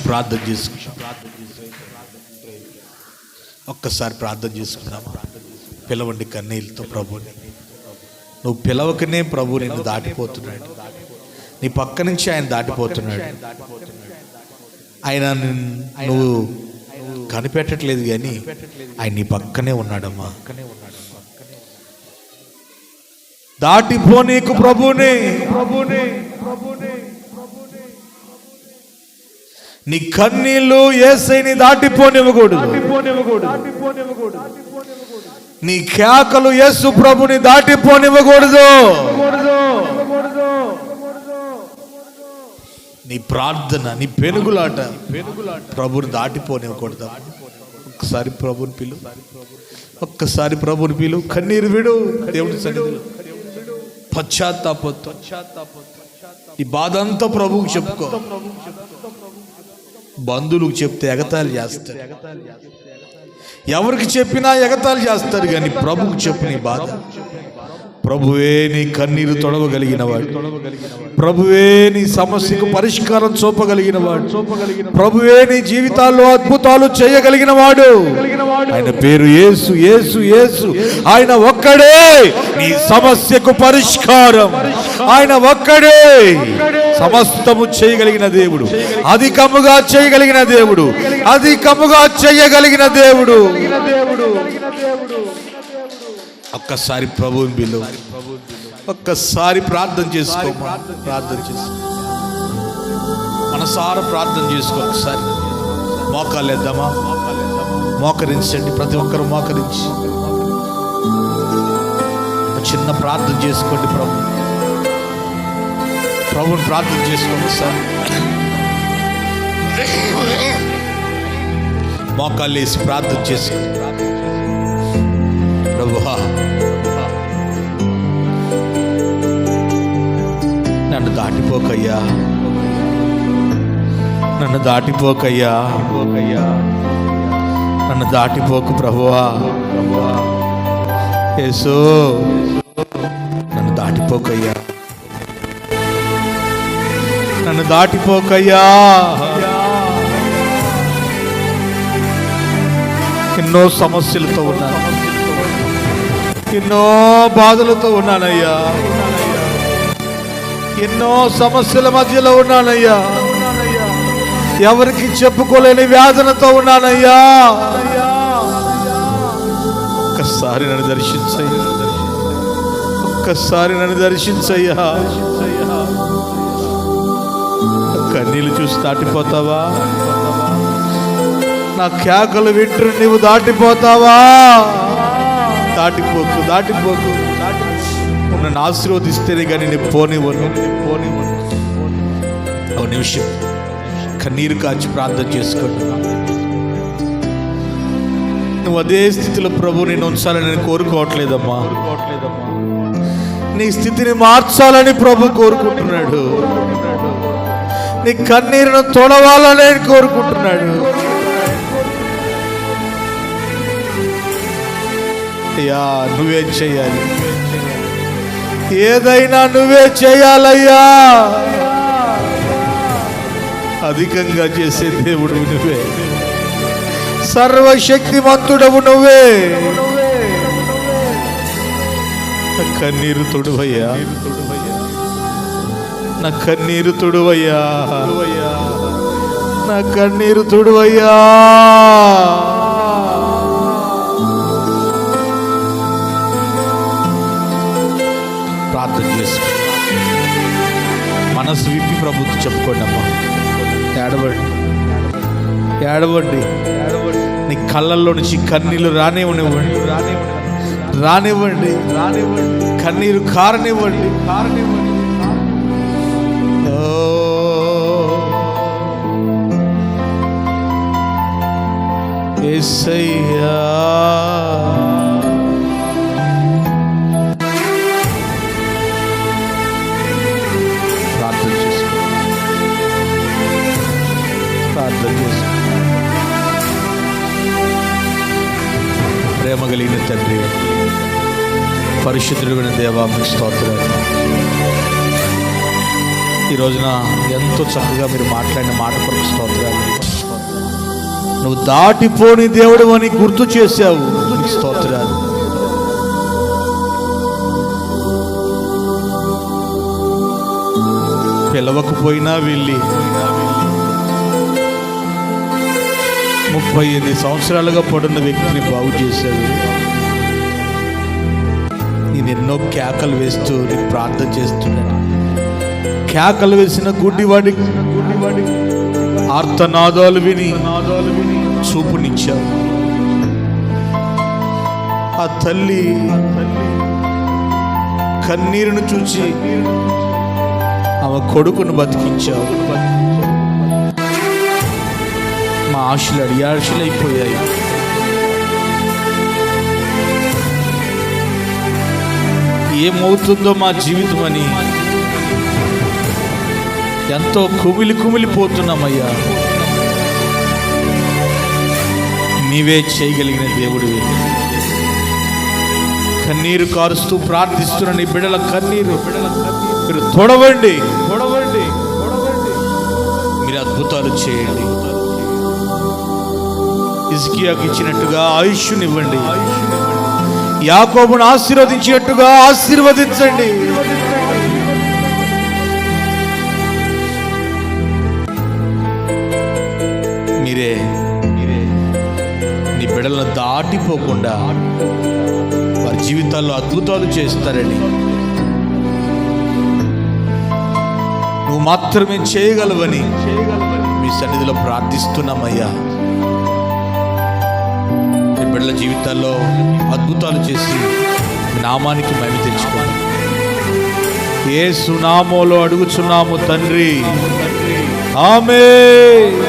ప్రార్థన చేసుకుంటాం. ఒక్కసారి ప్రార్థన చేసుకుందామా? పిలవండి కన్నీళ్ళతో ప్రభుని. నువ్వు పిలవకనే ప్రభు నిన్ను దాటిపోతున్నాడు. నీ పక్క నుంచి ఆయన దాటిపోతున్నాడు. ఆయన నువ్వు కనిపెట్టట్లేదు కానీ ఆయన నీ పక్కనే ఉన్నాడమ్మా. దాటిపో నీకు ప్రభుని. నీ కన్నీళ్ళు యేసయ్యని దాటిపోనివ్వకూడదు. నీ కేకలు యేసు ప్రభుని దాటిపోనివ్వకూడదు. నీ ప్రార్థన, నీ పెనుగులాట ప్రభుని దాటిపోనివ్వకూడదు. ఒక్కసారి ప్రభుని పిలు, ఒక్కసారి ప్రభుని పిలు. కన్నీరు విడు దేవుడి సన్నిధిలో. పశ్చాత్తాపంతో ఈ బాధ అంతా ప్రభువుకి చెప్పుకో. బంధువులకు చెప్తే ఎగతాళి చేస్తారు, ఎవరికి చెప్పినా ఎగతాళి చేస్తారు, కానీ ప్రభువుకి చెప్పు నీ బాధ. ప్రభువే నీ కన్నీరు తొడవగలిగిన వాడు, ప్రభువే నీ సమస్యకు పరిష్కారం చూపగలిగిన వాడు, ప్రభువే నీ జీవితాల్లో అద్భుతాలు చేయగలిగిన వాడు. ఆయన పేరు యేసు. యేసు యేసు ఆయన ఒక్కడే నీ సమస్యకు పరిష్కారం. ఆయన ఒక్కడే సమస్తము చేయగలిగిన దేవుడు, అధికముగా చేయగలిగిన దేవుడు, అధికముగా చేయగలిగిన దేవుడు. ఒక్కసారి ప్రభువుని పిలు, ఒక్కసారి ప్రార్థన చేసుకో. ప్రార్థన చేసుకో, మనసారా ప్రార్థన చేసుకో. ఒకసారి మోకాలు వేద్దామా? మోకరించండి, ప్రతి ఒక్కరు మోకరించి చిన్న ప్రార్థన చేసుకోండి. ప్రభుని ప్రార్థన చేసుకోండి. సార్ మోకాళ్ళు వేసి ప్రార్థన చేసుకోండి. ప్రభువా, నన్ను దాటిపోకయ్యా, నన్ను దాటిపోకయ్యా, నన్ను దాటిపోకు ప్రభువా. యేసు నన్ను దాటిపోకయ్యా, నన్ను దాటిపోకయ్యా. ఎన్నో సమస్యలతో ఉన్నాను, ఎన్నో బాధలతో ఉన్నానయ్యా, ఎన్నో సమస్యల మధ్యలో ఉన్నానయ్యా, ఎవరికి చెప్పుకోలేని వేదనతో ఉన్నానయ్యా. ఒక్కసారి నన్ను దర్శించయ్యా, ఒక్కసారి నన్ను దర్శించయ్యా. కన్నీళ్ళు చూసి దాటిపోతావా? నా కేకలు వింటూ నీవు దాటిపోతావా? దాటిపోకు, దాటిపోకు. నన్ను ఆశీర్వదిస్తేనే కానీ నేను పోనివ్వను. ఒక నిమిషం కన్నీరు కాచి ప్రార్థన చేసుకోండి. నువ్వు అదే స్థితిలో ప్రభు నేను ఉంచాలని నేను కోరుకోవట్లేదమ్మా. నీ స్థితిని మార్చాలని ప్రభు కోరుకుంటున్నాడు. నీ కన్నీరును తొడవాలని కోరుకుంటున్నాడు. అయ్యా, నువ్వే చేయాలి, ఏదైనా నువ్వే చేయాలయ్యా. అధికంగా చేసే దేవుడు నువ్వే, సర్వశక్తిమంతుడవు నువ్వే. కన్నీరు తొడువయ్యా, నా కన్నీరు తొడువయ్యా, నా కన్నీరు తొడువయ్యా. ప్రార్థన చేసుకో, మనసు విప్పి ప్రభుత్వం చెప్పుకోండి అమ్మా. ఏడవండి, ఏడవండి. నీ కళ్ళల్లో నుంచి కన్నీళ్ళు రానివ్వనివ్వండి, రానివ్వండి, కన్నీరు కారనివ్వండి. యేసయ్యా, ప్రార్థన చేసుకో, ప్రార్థన చేసుకో. ప్రేమ కలిగిన తండ్రి, పరిశుద్ధుడైన దేవా, మీకు స్తోత్రాలు. ఈ రోజున ఎంతో చక్కగా మీరు మాట్లాడిన మాట కొరకు స్తోత్రాలు. నువ్వు దాటిపోని దేవుడు అని గుర్తు చేశావు, నీకు స్తోత్రాలు. పిలవకపోయినా వెళ్ళి 38 సంవత్సరాలుగా పడున్న వ్యక్తిని బాగు చేశావు. నేను ఎన్నో కేకలు వేస్తూ నీకు ప్రార్థన చేస్తున్నాను. కేకలు వేసిన గుడ్డివాడి ఆర్తనాదాలు విని చూపునిచ్చావు. ఆ తల్లి కన్నీరును చూచి ఆమె కొడుకును బతికించావు. మా ఆశలు అడియాశలైపోయాయి. ఏమవుతుందో మా జీవితం అని ఎంతో కుమిలిపోతున్నామయ్యా. నీవే చేయగలిగిన దేవుడివి. కన్నీరు కారుస్తూ ప్రార్థిస్తున్న నీ బిడ్డల కన్నీరు మీరు తొడవండి, మీరు అద్భుతాలు చేయండి. హిజ్కియాకు ఇచ్చినట్టుగా ఆయుష్నివ్వండి. యాకోబును ఆశీర్వదించినట్టుగా ఆశీర్వదించండి. మీరే నీ బిడ్డలను దాటిపోకుండా వారి జీవితాల్లో అద్భుతాలు చేస్తారని నువ్వు మాత్రమే చేయగలవని మీ సన్నిధిలో ప్రార్థిస్తున్నామయ్యా. నీ బిడ్డల జీవితాల్లో అద్భుతాలు చేసి నామానికి మహిమ తెచ్చుకోండి. యేసు నామములో అడుగుచున్నాము తండ్రి, ఆమేన్.